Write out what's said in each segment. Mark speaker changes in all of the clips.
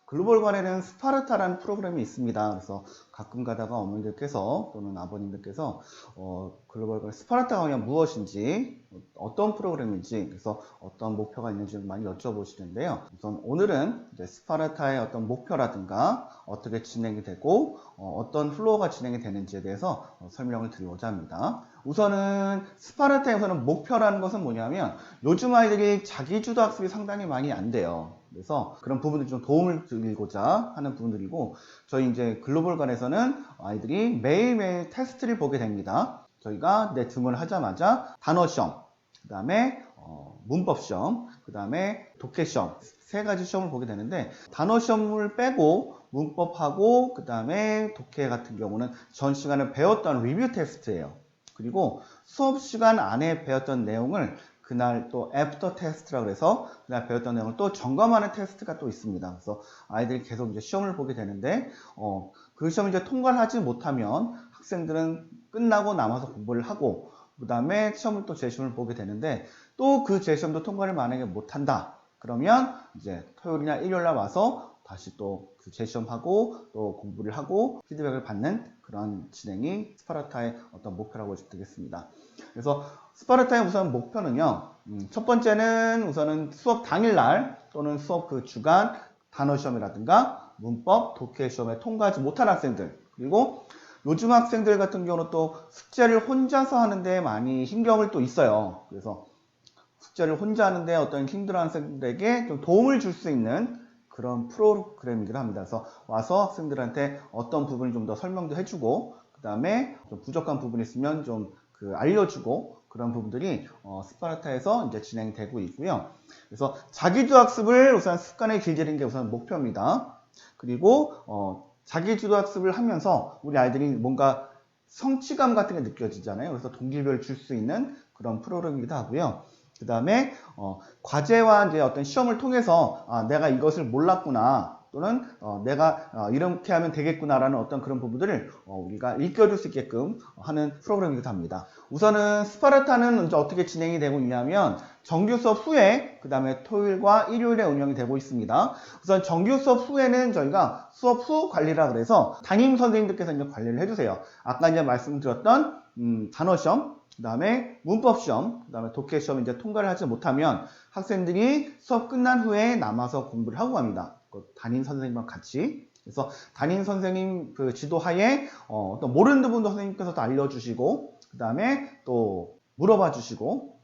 Speaker 1: 글로벌관에는 스파르타라는 프로그램이 있습니다. 그래서 가끔 가다가 어머니들께서 또는 아버님들께서 글로벌관 스파르타가 그냥 무엇인지, 어떤 프로그램인지, 그래서 어떤 목표가 있는지 많이 여쭤보시는데요. 우선 오늘은 이제 스파르타의 어떤 목표라든가 어떻게 진행이 되고 어떤 플로어가 진행이 되는지에 대해서 설명을 드리고자 합니다. 우선은 스파르타에서는 목표라는 것은 뭐냐면 요즘 아이들이 자기주도 학습이 상당히 많이 안 돼요. 그래서 그런 부분들 좀 도움을 드리고자 하는 부분들이고, 저희 이제 글로벌관에서는 아이들이 매일매일 테스트를 보게 됩니다. 저희가 주문을 하자마자 단어 시험, 그 다음에 문법 시험, 그 다음에 독해 시험, 세 가지 시험을 보게 되는데, 단어 시험을 빼고 문법하고 그 다음에 독해 같은 경우는 전 시간에 배웠던 리뷰 테스트예요. 그리고 수업 시간 안에 배웠던 내용을 그날 또 애프터 테스트라고 해서 그날 배웠던 내용을 또 점검하는 테스트가 또 있습니다. 그래서 아이들이 계속 이제 시험을 보게 되는데 그 시험을 이제 통과를 하지 못하면 학생들은 끝나고 남아서 공부를 하고 그 다음에 시험을 또 재시험을 보게 되는데, 또 그 재시험도 통과를 만약에 못한다 그러면 이제 토요일이나 일요일날 와서 다시 또 그 재시험하고 또 공부를 하고 피드백을 받는 그런 진행이 스파르타의 어떤 목표라고 보시면 되겠습니다. 그래서 스파르타의 우선 목표는요, 첫 번째는 우선은 수업 당일날 또는 수업 그 주간 단어 시험이라든가 문법, 독해 시험에 통과하지 못한 학생들, 그리고 요즘 학생들 같은 경우는 또 숙제를 혼자서 하는데 많이 신경을 또 있어요. 그래서 숙제를 혼자 하는데 어떤 힘들어하는 학생들에게 좀 도움을 줄 수 있는 그런 프로그램이기도 합니다. 그래서 와서 학생들한테 어떤 부분을 좀 더 설명도 해주고, 그 다음에 좀 부족한 부분이 있으면 좀 알려주고, 그런 부분들이 스파르타에서 이제 진행되고 있고요. 그래서 자기주도 학습을 우선 습관에 길들이는 게 우선 목표입니다. 그리고 자기주도 학습을 하면서 우리 아이들이 뭔가 성취감 같은 게 느껴지잖아요. 그래서 동기부여를 줄 수 있는 그런 프로그램이기도 하고요. 그 다음에 과제와 이제 어떤 시험을 통해서 내가 이것을 몰랐구나, 또는 내가 이렇게 하면 되겠구나라는 어떤 그런 부분들을 우리가 일깨워줄 수 있게끔 하는 프로그램이기도 합니다. 우선은 스파르타는 이제 어떻게 진행이 되고 있냐면 정규 수업 후에 그 다음에 토요일과 일요일에 운영이 되고 있습니다. 우선 정규 수업 후에는 저희가 수업 후 관리라 그래서 담임 선생님들께서 이제 관리를 해주세요. 아까 이제 말씀드렸던 단어 시험, 그 다음에 문법 시험, 그 다음에 독해 시험 이제 통과를 하지 못하면 학생들이 수업 끝난 후에 남아서 공부를 하고 갑니다. 담임 선생님과 같이. 그래서 담임 선생님 그 지도하에 어떤 모르는 부분도 선생님께서 또 알려주시고, 그 다음에 또 물어봐 주시고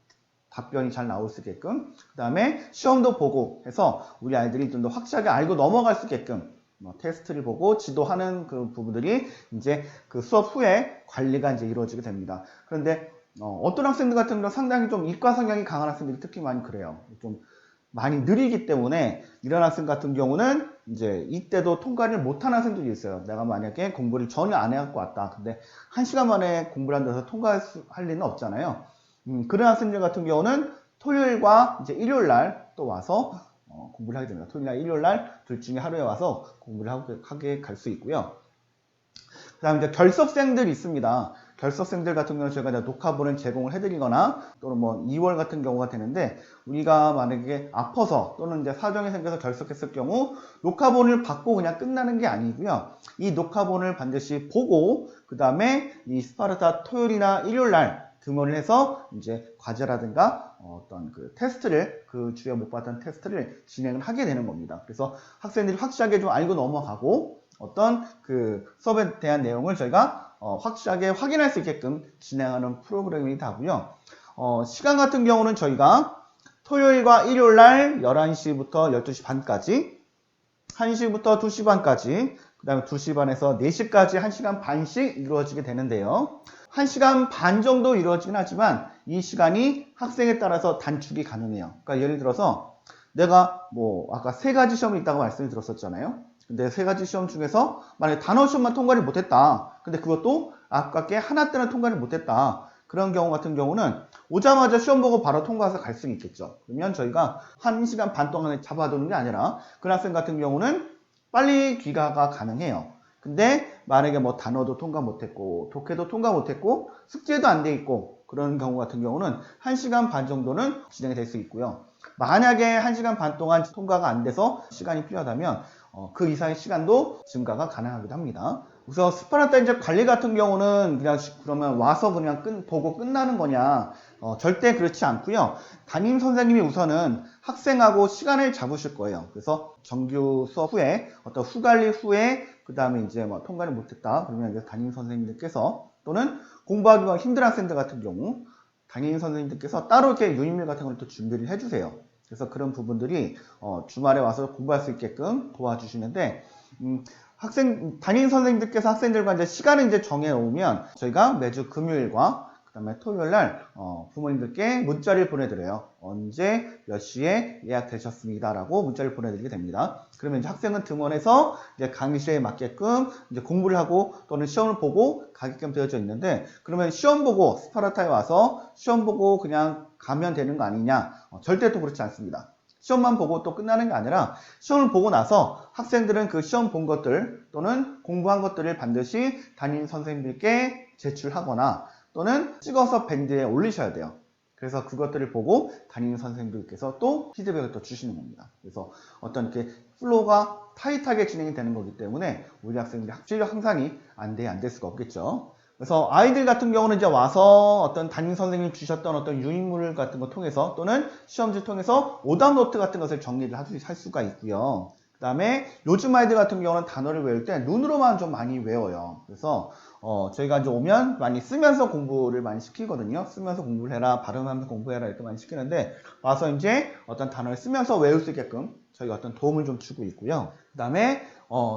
Speaker 1: 답변이 잘 나올 수 있게끔, 그 다음에 시험도 보고 해서 우리 아이들이 좀 더 확실하게 알고 넘어갈 수 있게끔 테스트를 보고 지도하는 그 부분들이 이제 그 수업 후에 관리가 이제 이루어지게 됩니다. 그런데 어떤 학생들 같은 경우는 상당히 좀 이과 성향이 강한 학생들이 특히 많이 그래요. 좀 많이 느리기 때문에 이런 학생 같은 경우는 이제 이때도 통과를 못한 학생들이 있어요. 내가 만약에 공부를 전혀 안 해갖고 왔다. 근데 1시간 만에 공부를 한다고 통과할 리는 없잖아요. 그런 학생들 같은 경우는 토요일과 이제 일요일 날 또 와서 공부를 하게 됩니다. 토요일날 일요일 날 둘 중에 하루에 와서 공부를 하게 갈 수 있고요. 그 다음에 이제 결석생들이 있습니다. 결석생들 같은 경우는 저희가 녹화본을 제공을 해드리거나 또는 뭐 2월 같은 경우가 되는데, 우리가 만약에 아파서 또는 이제 사정이 생겨서 결석했을 경우 녹화본을 받고 그냥 끝나는 게 아니고요. 이 녹화본을 반드시 보고 그 다음에 이 스파르타 토요일이나 일요일 날 등원을 해서 이제 과제라든가 어떤 그 테스트를, 그 주에 못 봤던 테스트를 진행을 하게 되는 겁니다. 그래서 학생들이 확실하게 좀 알고 넘어가고 어떤 그 수업에 대한 내용을 저희가 확실하게 확인할 수 있게끔 진행하는 프로그램이기도 하고요. 시간 같은 경우는 저희가 토요일과 일요일 날 11시부터 12시 반까지, 1시부터 2시 반까지, 그 다음에 2시 반에서 4시까지 1시간 반씩 이루어지게 되는데요. 1시간 반 정도 이루어지긴 하지만 이 시간이 학생에 따라서 단축이 가능해요. 그러니까 예를 들어서 내가 뭐 아까 3가지 시험이 있다고 말씀을 드렸었잖아요. 근데 3가지 시험 중에서 만약에 단어 시험만 통과를 못했다. 근데 그것도 아깝게 하나 때는 통과를 못했다. 그런 경우 같은 경우는 오자마자 시험 보고 바로 통과해서 갈 수 있겠죠. 그러면 저희가 1시간 반 동안에 잡아두는 게 아니라 그 학생 같은 경우는 빨리 귀가가 가능해요. 근데 만약에 뭐 단어도 통과 못했고 독해도 통과 못했고 숙제도 안 돼 있고 그런 경우 같은 경우는 1시간 반 정도는 진행이 될 수 있고요. 만약에 1시간 반 동안 통과가 안 돼서 시간이 필요하다면 그 이상의 시간도 증가가 가능하기도 합니다. 우선 스파르타 이제 관리 같은 경우는 그냥 그러면 와서 그냥 보고 끝나는 거냐? 절대 그렇지 않고요. 담임 선생님이 우선은 학생하고 시간을 잡으실 거예요. 그래서 정규 수업 후에 어떤 후관리 후에 그 다음에 이제 뭐 통과를 못했다 그러면 이제 담임 선생님들께서 또는 공부하기가 힘든 학생들 같은 경우 담임 선생님들께서 따로 이렇게 유인물 같은 걸 또 준비를 해주세요. 그래서 그런 부분들이 주말에 와서 공부할 수 있게끔 도와주시는데 담임 선생님들께서 학생들과 이제 시간을 이제 정해 놓으면 저희가 매주 금요일과 그다음에 토요일 날 부모님들께 문자를 보내드려요. 언제 몇 시에 예약되셨습니다라고 문자를 보내드리게 됩니다. 그러면 이제 학생은 등원해서 이제 강의실에 맞게끔 이제 공부를 하고 또는 시험을 보고 가게끔 되어져 있는데 그러면 시험 보고 스파르타에 와서 시험 보고 그냥 가면 되는 거 아니냐? 절대 또 그렇지 않습니다. 시험만 보고 또 끝나는 게 아니라 시험을 보고 나서 학생들은 그 시험 본 것들 또는 공부한 것들을 반드시 담임 선생님들께 제출하거나 또는 찍어서 밴드에 올리셔야 돼요. 그래서 그것들을 보고 담임 선생님들께서 또 피드백을 또 주시는 겁니다. 그래서 어떤 이렇게 플로우가 타이트하게 진행이 되는 거기 때문에 우리 학생들이 학습력 향상이 안 될 수가 없겠죠. 그래서 아이들 같은 경우는 이제 와서 어떤 담임 선생님이 주셨던 어떤 유인물 같은 거 통해서 또는 시험지 통해서 오답 노트 같은 것을 정리를 할 수가 있고요. 그 다음에 요즘 아이들 같은 경우는 단어를 외울 때 눈으로만 좀 많이 외워요. 그래서 저희가 이제 오면 많이 쓰면서 공부를 많이 시키거든요. 쓰면서 공부를 해라, 발음하면서 공부해라 이렇게 많이 시키는데 와서 이제 어떤 단어를 쓰면서 외울 수 있게끔 저희가 어떤 도움을 좀 주고 있고요. 그 다음에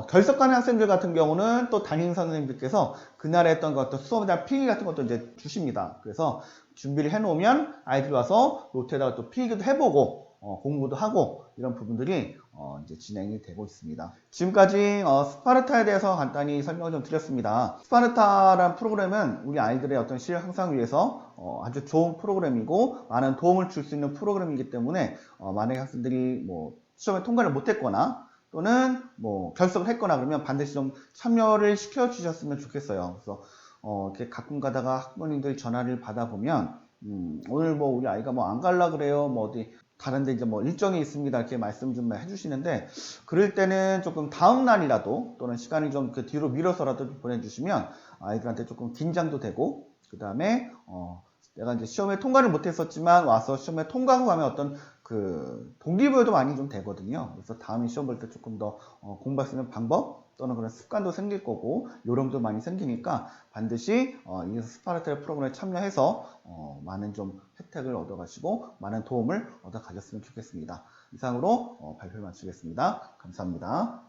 Speaker 1: 결석하는 학생들 같은 경우는 또 담임 선생님들께서 그날에 했던 그 어떤 수업에 대한 필기 같은 것도 이제 주십니다. 그래서 준비를 해놓으면 아이들이 와서 노트에다가 또 필기도 해보고 공부도 하고 이런 부분들이 이제 진행이 되고 있습니다. 지금까지 스파르타에 대해서 간단히 설명을 좀 드렸습니다. 스파르타란 프로그램은 우리 아이들의 어떤 실력 향상 위해서 아주 좋은 프로그램이고 많은 도움을 줄 수 있는 프로그램이기 때문에 만약에 학생들이 뭐 시험에 통과를 못했거나 또는 뭐 결석을 했거나 그러면 반드시 좀 참여를 시켜 주셨으면 좋겠어요. 그래서 이렇게 가끔 가다가 학부모님들 전화를 받아보면 오늘 뭐 우리 아이가 뭐 안 갈라 그래요. 뭐 어디 다른데 이제 뭐 일정이 있습니다. 이렇게 말씀 좀 해주시는데 그럴 때는 조금 다음 날이라도 또는 시간이 좀 그 뒤로 미뤄서라도 보내주시면 아이들한테 조금 긴장도 되고 그 다음에 내가 이제 시험에 통과를 못했었지만 와서 시험에 통과하고 가면 어떤 그 동기부여도 많이 좀 되거든요. 그래서 다음에 시험 볼 때 조금 더 공부할 수 있는 방법 또는 그런 습관도 생길 거고 요령도 많이 생기니까 반드시 이 스파르타 프로그램에 참여해서 많은 좀 혜택을 얻어가시고 많은 도움을 얻어 가셨으면 좋겠습니다. 이상으로 발표를 마치겠습니다. 감사합니다.